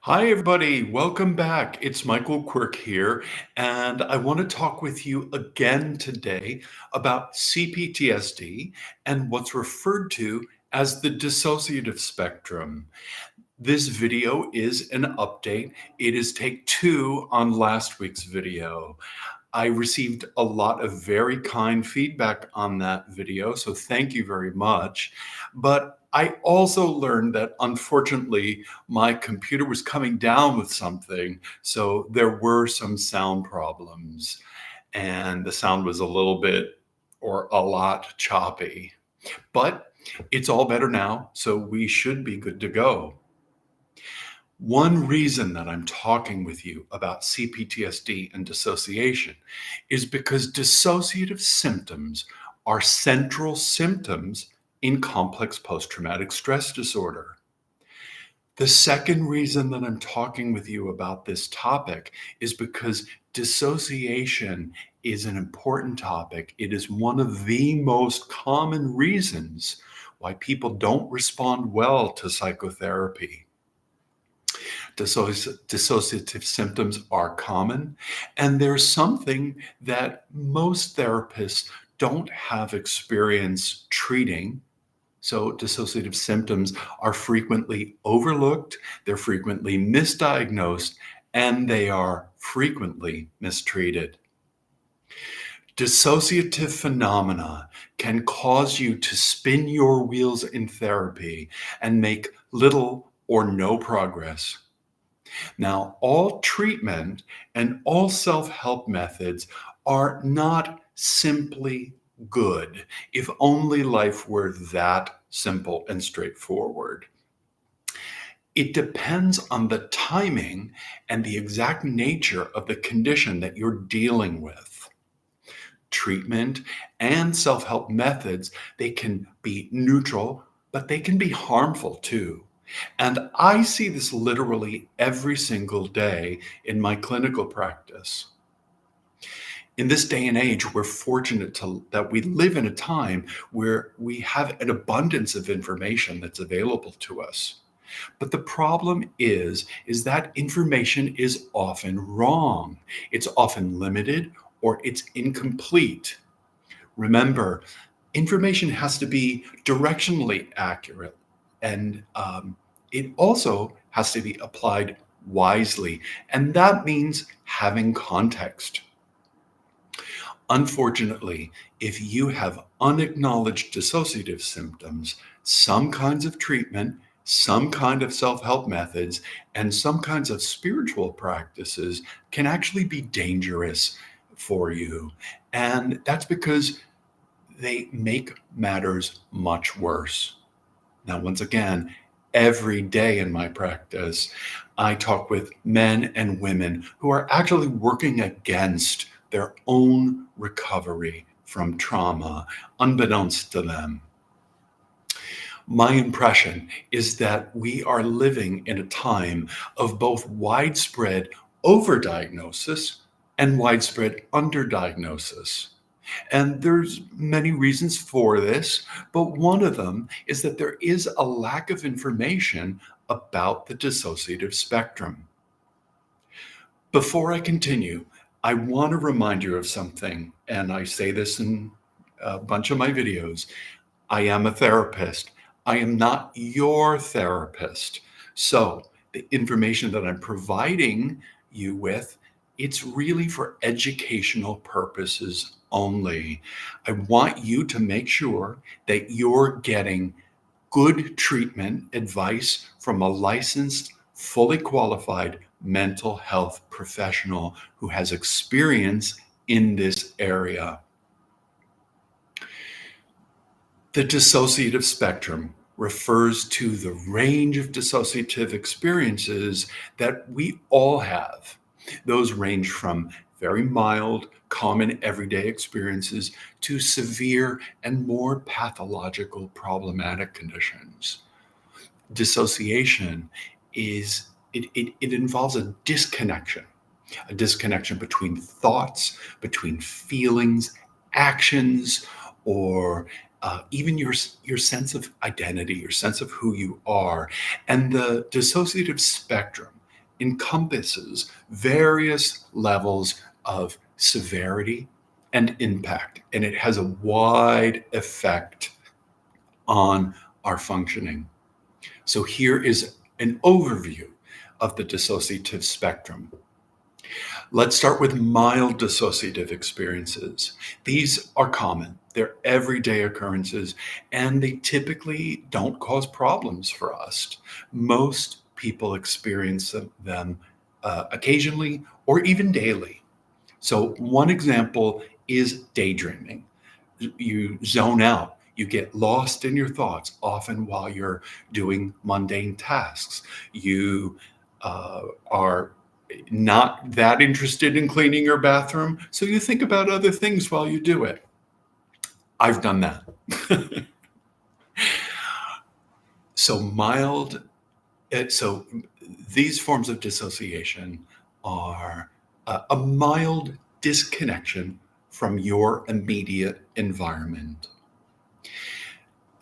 Hi, everybody. Welcome back. It's Michael Quirke here, and I want to talk with you again today about CPTSD and what's referred to as the dissociative spectrum. This video is an update. It is take two on last week's video. I received a lot of very kind feedback on that video, so thank you very much. But I also learned that unfortunately my computer was coming down with something, so there were some sound problems, and the sound was a little bit or a lot choppy. But it's all better now, so we should be good to go. One reason that I'm talking with you about CPTSD and dissociation is because dissociative symptoms are central symptoms in complex post-traumatic stress disorder. The second reason that I'm talking with you about this topic is because dissociation is an important topic. It is one of the most common reasons why people don't respond well to psychotherapy. Dissociative symptoms are common, and there's something that most therapists don't have experience treating. So dissociative symptoms are frequently overlooked, they're frequently misdiagnosed, and they are frequently mistreated. Dissociative phenomena can cause you to spin your wheels in therapy and make little or no progress. Now, all treatment and all self-help methods are not simply good, if only life were that simple and straightforward. It depends on the timing and the exact nature of the condition that you're dealing with. Treatment and self-help methods, they can be neutral, but they can be harmful too. And I see this literally every single day in my clinical practice. In this day and age, we're fortunate that we live in a time where we have an abundance of information that's available to us. But the problem is that information is often wrong. It's often limited or it's incomplete. Remember, information has to be directionally accurate, and it also has to be applied wisely, and that means having context. Unfortunately, if you have unacknowledged dissociative symptoms, some kinds of treatment, some kind of self-help methods, and some kinds of spiritual practices can actually be dangerous for you. And that's because they make matters much worse. Now, once again, every day in my practice, I talk with men and women who are actually working against their own recovery from trauma, unbeknownst to them. My impression is that we are living in a time of both widespread overdiagnosis and widespread underdiagnosis. And there's many reasons for this, but one of them is that there is a lack of information about the dissociative spectrum. Before I continue, I want to remind you of something, and I say this in a bunch of my videos. I am a therapist. I am not your therapist. So the information that I'm providing you with, it's really for educational purposes only. I want you to make sure that you're getting good treatment advice from a licensed, fully qualified mental health professional who has experience in this area. The dissociative spectrum refers to the range of dissociative experiences that we all have. Those range from very mild, common everyday experiences to severe and more pathological problematic conditions. Dissociation it involves a disconnection between thoughts, between feelings, actions, or even your sense of identity, your sense of who you are. And the dissociative spectrum encompasses various levels of severity and impact, and it has a wide effect on our functioning. So here is an overview of the dissociative spectrum. Let's start with mild dissociative experiences. These are common. They're everyday occurrences, and they typically don't cause problems for us. Most people experience them occasionally or even daily. So one example is daydreaming. You zone out. You get lost in your thoughts, often while you're doing mundane tasks. You are not that interested in cleaning your bathroom, so you think about other things while you do it. I've done that. So mild, so these forms of dissociation are a mild disconnection from your immediate environment.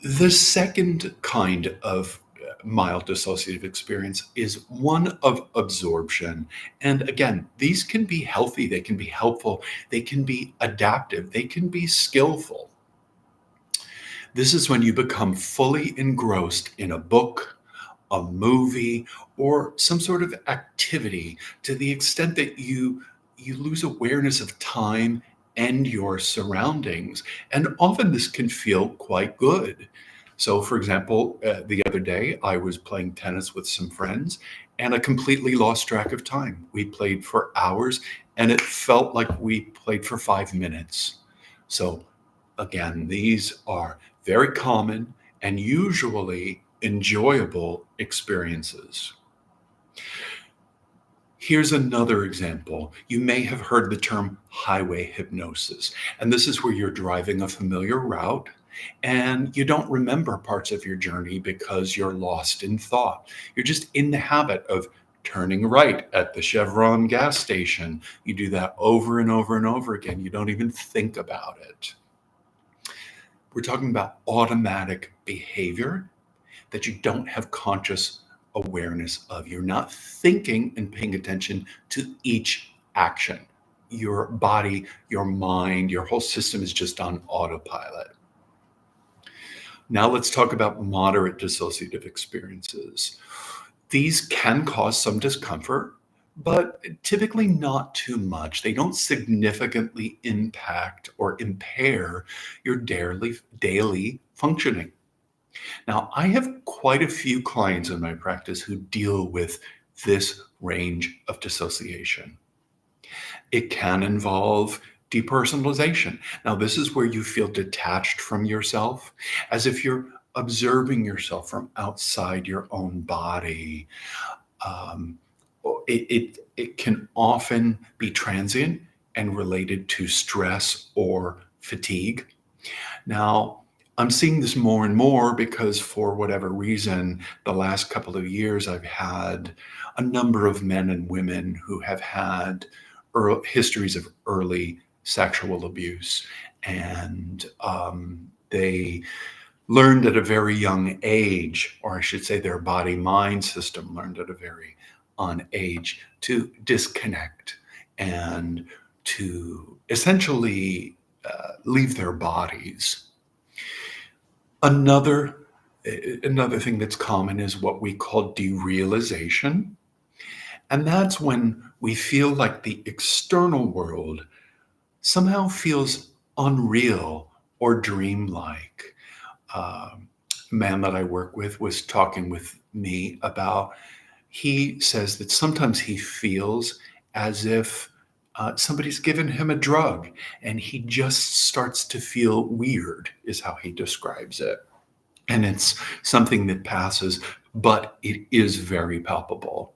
The second kind of mild dissociative experience is one of absorption. And again, these can be healthy, they can be helpful, they can be adaptive, they can be skillful. This is when you become fully engrossed in a book, a movie, or some sort of activity to the extent that you lose awareness of time and your surroundings. And often this can feel quite good. So, for example, the other day I was playing tennis with some friends and I completely lost track of time. We played for hours and it felt like we played for 5 minutes. So, again, these are very common and usually enjoyable experiences. Here's another example. You may have heard the term highway hypnosis, and this is where you're driving a familiar route and you don't remember parts of your journey because you're lost in thought. You're just in the habit of turning right at the Chevron gas station. You do that over and over and over again. You don't even think about it. We're talking about automatic behavior that you don't have conscious awareness of. You're not thinking and paying attention to each action. Your body, your mind, your whole system is just on autopilot. Now let's talk about moderate dissociative experiences. These can cause some discomfort, but typically not too much. They don't significantly impact or impair your daily functioning. Now, I have quite a few clients in my practice who deal with this range of dissociation. It can involve depersonalization. Now, this is where you feel detached from yourself, as if you're observing yourself from outside your own body. Um, it can often be transient and related to stress or fatigue. Now, I'm seeing this more and more because, for whatever reason, the last couple of years, I've had a number of men and women who have had histories of early sexual abuse. And they learned at a very young age, or I should say, their body mind system learned at a very young age to disconnect and to essentially leave their bodies. Another thing that's common is what we call derealization. And that's when we feel like the external world somehow feels unreal or dreamlike. A man that I work with was talking with me about, he says that sometimes he feels as if somebody's given him a drug and he just starts to feel weird, is how he describes it. And it's something that passes, but it is very palpable.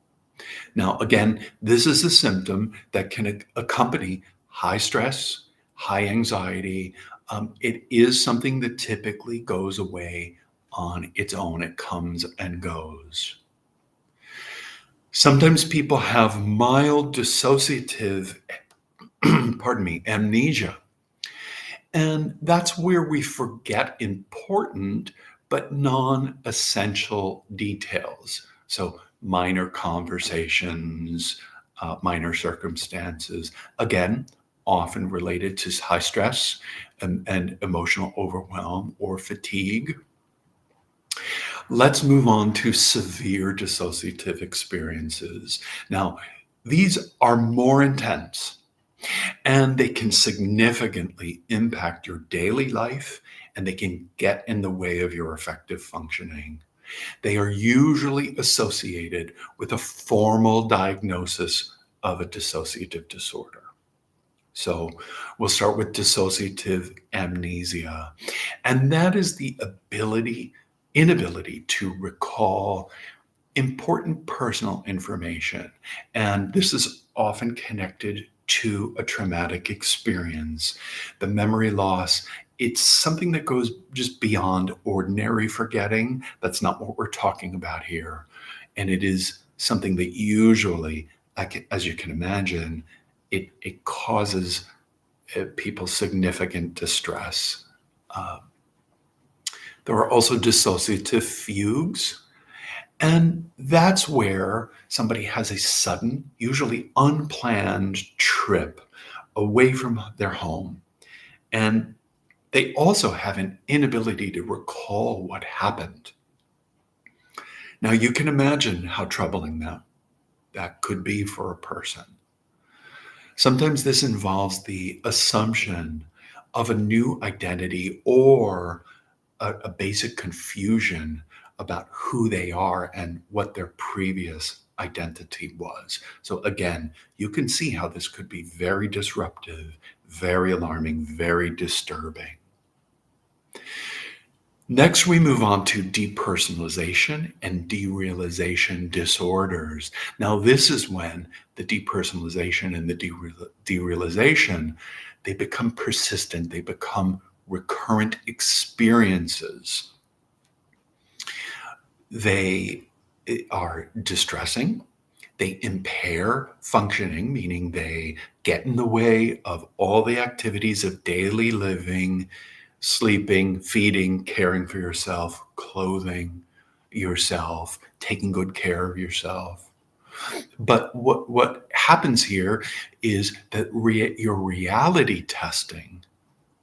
Now, again, this is a symptom that can accompany high stress, high anxiety. It is something that typically goes away on its own. It comes and goes. Sometimes people have mild dissociative, pardon me, amnesia. And that's where we forget important but non-essential details. So minor conversations, minor circumstances, again, often related to high stress and emotional overwhelm or fatigue. Let's move on to severe dissociative experiences. Now, these are more intense and they can significantly impact your daily life and they can get in the way of your effective functioning. They are usually associated with a formal diagnosis of a dissociative disorder. So we'll start with dissociative amnesia. And that is the inability to recall important personal information. And this is often connected to a traumatic experience. The memory loss, it's something that goes just beyond ordinary forgetting. That's not what we're talking about here. And it is something that usually, as you can imagine, it causes people significant distress. Uh, there are also dissociative fugues. And that's where somebody has a sudden, usually unplanned trip away from their home. And they also have an inability to recall what happened. Now, you can imagine how troubling that could be for a person. Sometimes this involves the assumption of a new identity or a basic confusion about who they are and what their previous identity was. So again, you can see how this could be very disruptive, very alarming, very disturbing. Next, we move on to depersonalization and derealization disorders. Now, this is when the depersonalization and the derealization, they become persistent, they become recurrent experiences. They are distressing. They impair functioning, meaning they get in the way of all the activities of daily living, sleeping, feeding, caring for yourself, clothing yourself, taking good care of yourself. But what happens here is that your reality testing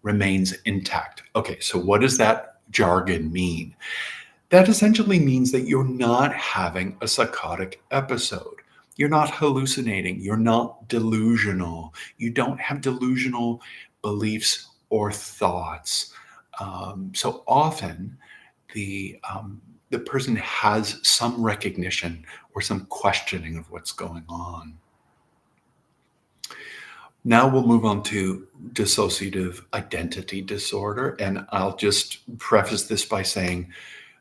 remains intact. Okay, so what does that jargon mean? That essentially means that you're not having a psychotic episode. You're not hallucinating. You're not delusional. You don't have delusional beliefs or thoughts. So often, the person has some recognition or some questioning of what's going on. Now we'll move on to dissociative identity disorder. And I'll just preface this by saying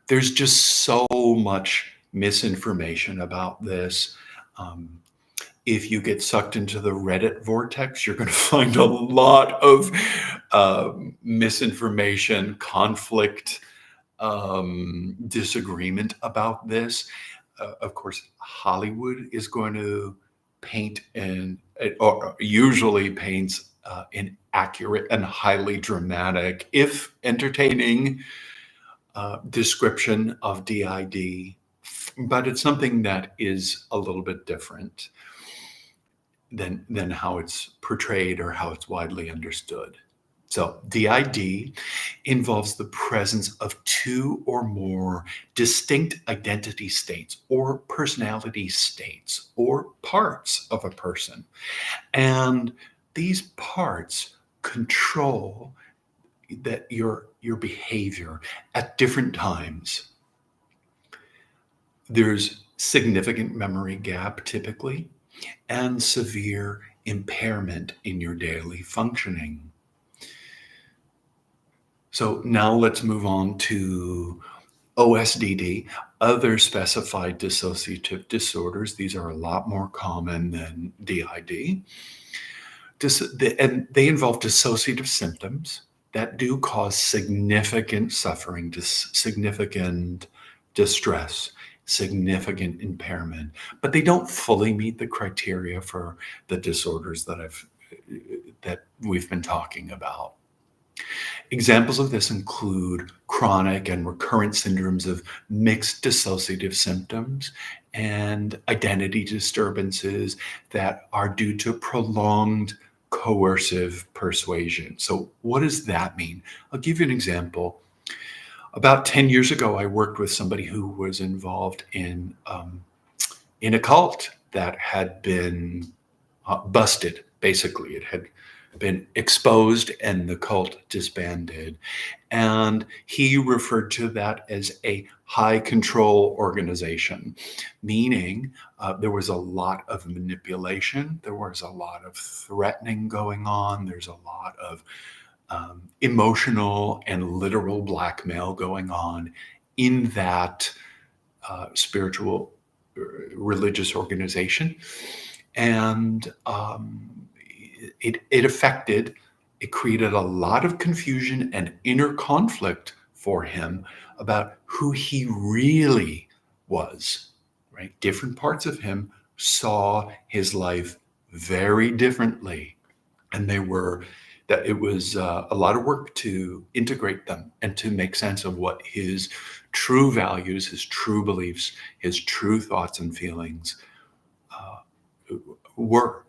there's just so much misinformation about this. If you get sucked into the Reddit vortex, you're going to find a lot of misinformation, conflict, disagreement about this. Of course, Hollywood is going to paint or usually paints inaccurate and highly dramatic, if entertaining, description of DID, but it's something that is a little bit different than how it's portrayed or how it's widely understood. So DID involves the presence of two or more distinct identity states or personality states or parts of a person. And these parts control that your behavior at different times. There's significant memory gap typically and severe impairment in your daily functioning. So now let's move on to OSDD, other specified dissociative disorders. These are a lot more common than DID. And they involve dissociative symptoms that do cause significant suffering, significant distress, significant impairment, but they don't fully meet the criteria for the disorders that we've been talking about. Examples of this include chronic and recurrent syndromes of mixed dissociative symptoms and identity disturbances that are due to prolonged coercive persuasion. So, what does that mean? I'll give you an example. About 10 years ago, I worked with somebody who was involved in a cult that had been busted, basically. It had been exposed and the cult disbanded. And he referred to that as a high control organization, meaning there was a lot of manipulation, there was a lot of threatening going on, there's a lot of emotional and literal blackmail going on in that spiritual religious organization. And it affected, it created a lot of confusion and inner conflict for him about who he really was, right? Different parts of him saw his life very differently. And that it was a lot of work to integrate them and to make sense of what his true values, his true beliefs, his true thoughts and feelings were.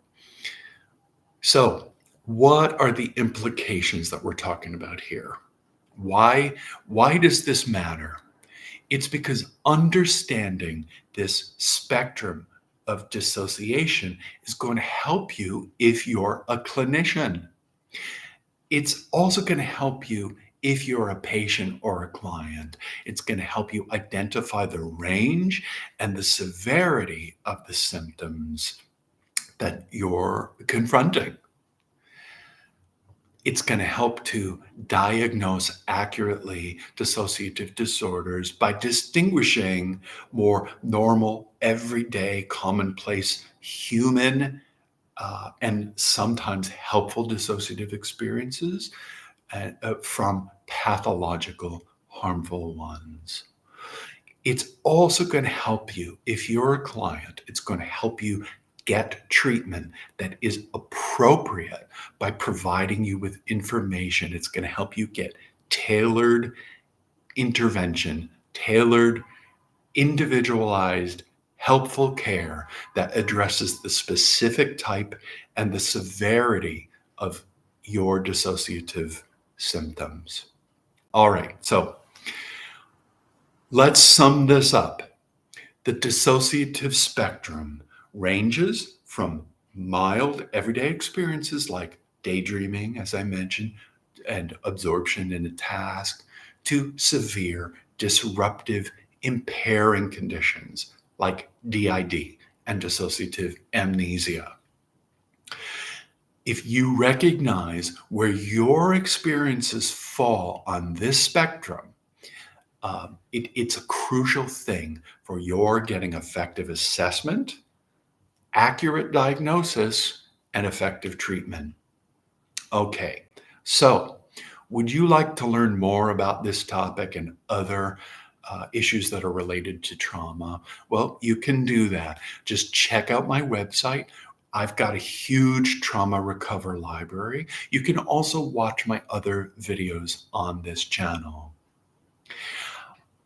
So, what are the implications that we're talking about here? Why does this matter? It's because understanding this spectrum of dissociation is going to help you if you're a clinician. It's also going to help you if you're a patient or a client. It's going to help you identify the range and the severity of the symptoms that you're confronting. It's going to help to diagnose accurately dissociative disorders by distinguishing more normal, everyday, commonplace human and sometimes helpful dissociative experiences from pathological, harmful ones. It's also going to help you, if you're a client, it's going to help you get treatment that is appropriate by providing you with information. It's going to help you get tailored intervention, tailored, individualized, helpful care that addresses the specific type and the severity of your dissociative symptoms. All right, so let's sum this up. The dissociative spectrum ranges from mild everyday experiences like daydreaming, as I mentioned, and absorption in a task, to severe, disruptive, impairing conditions like DID and dissociative amnesia. If you recognize where your experiences fall on this spectrum, it's a crucial thing for your getting effective assessment, accurate diagnosis, and effective treatment. Okay, so would you like to learn more about this topic and other issues that are related to trauma? Well, you can do that. Just check out my website. I've got a huge trauma recover library. You can also watch my other videos on this channel.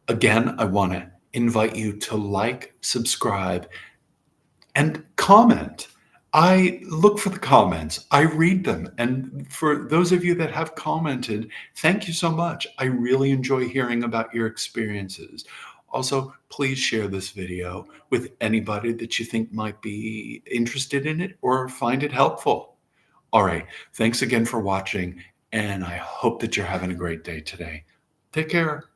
Again, I want to invite you to like, subscribe, and comment. I look for the comments. I read them. And for those of you that have commented, thank you so much. I really enjoy hearing about your experiences. Also, please share this video with anybody that you think might be interested in it or find it helpful. All right. Thanks again for watching, and I hope that you're having a great day today. Take care.